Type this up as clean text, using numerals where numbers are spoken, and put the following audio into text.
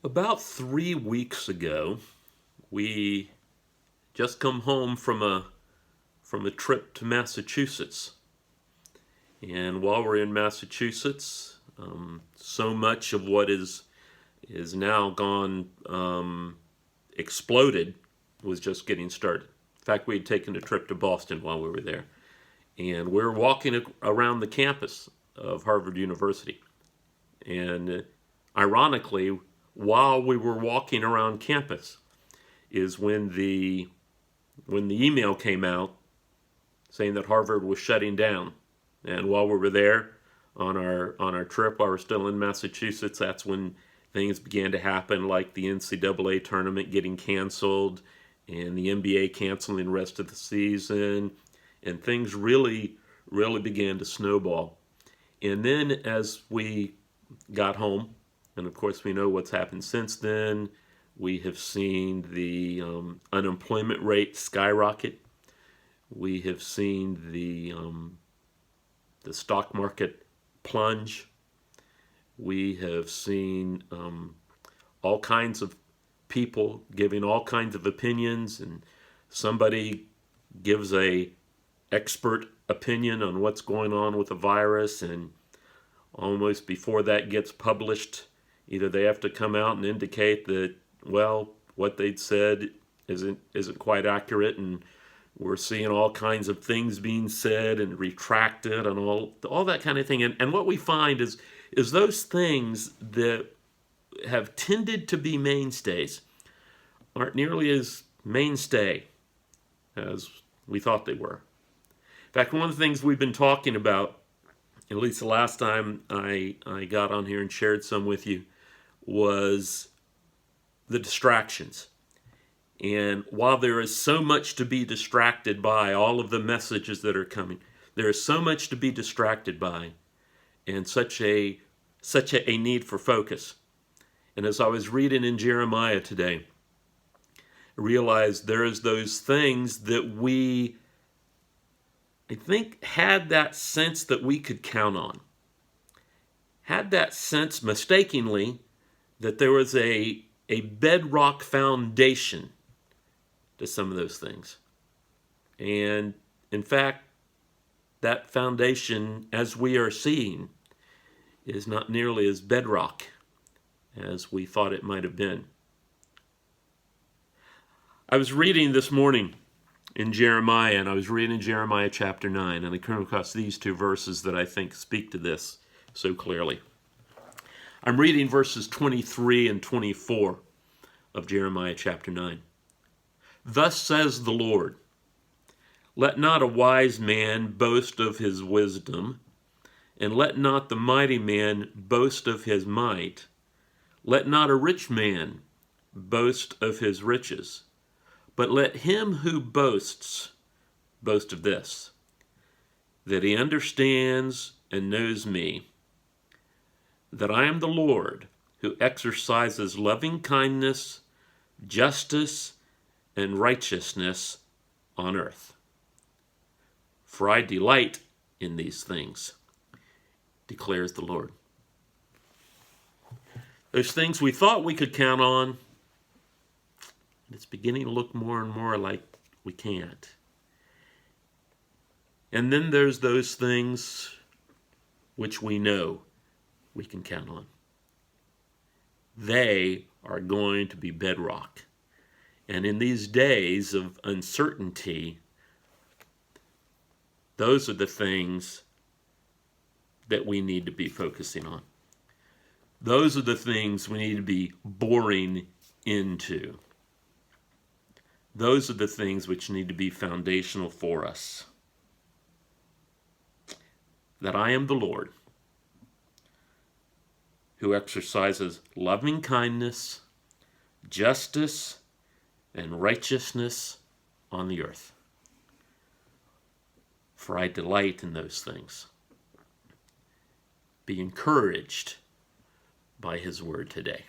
About 3 weeks ago, we just come home from a trip to Massachusetts, and while we're in Massachusetts, so much of what is now gone exploded was just getting started. In fact, we had taken a trip to Boston while we were there, and we're walking around the campus of Harvard University, and ironically, while we were walking around campus is when the email came out saying that Harvard was shutting down. And while we were there on our trip, while we we're still in Massachusetts, that's when things began to happen, like the NCAA tournament getting canceled and the NBA canceling the rest of the season, and things really began to snowball. And then as we got home, and of course we know what's happened since then, we have seen the unemployment rate skyrocket. We have seen the stock market plunge. We have seen all kinds of people giving all kinds of opinions, and somebody gives a expert opinion on what's going on with the virus, and almost before that gets published, either they have to come out and indicate that, well, what they'd said isn't quite accurate, and we're seeing all kinds of things being said and retracted and all that kind of thing. And what we find is those things that have tended to be mainstays aren't nearly as mainstay as we thought they were. In fact, one of the things we've been talking about, at least the last time I got on here and shared some with you, was the distractions. And while there is so much to be distracted by, all of the messages that are coming, there is so much to be distracted by, and such a need for focus. And as I was reading in Jeremiah today, I realized there is those things that we, I think, had that sense that we could count on. Had that sense, mistakenly, that there was a bedrock foundation to some of those things. And in fact, that foundation, as we are seeing, is not nearly as bedrock as we thought it might have been. I was reading this morning in Jeremiah, and I was reading Jeremiah chapter 9, and I came across these two verses that I think speak to this so clearly. I'm reading verses 23 and 24 of Jeremiah chapter 9. Thus says the Lord, let not a wise man boast of his wisdom, and let not the mighty man boast of his might. Let not a rich man boast of his riches, but let him who boasts boast of this, that he understands and knows me, that I am the Lord who exercises loving kindness, justice, and righteousness on earth. For I delight in these things, declares the Lord. Those things we thought we could count on, it's beginning to look more and more like we can't. And then there's those things which we know we can count on. They are going to be bedrock. And in these days of uncertainty, those are the things that we need to be focusing on. Those are the things we need to be boring into. Those are the things which need to be foundational for us. That I am the Lord who exercises loving kindness, justice, and righteousness on the earth. For I delight in those things. Be encouraged by his word today.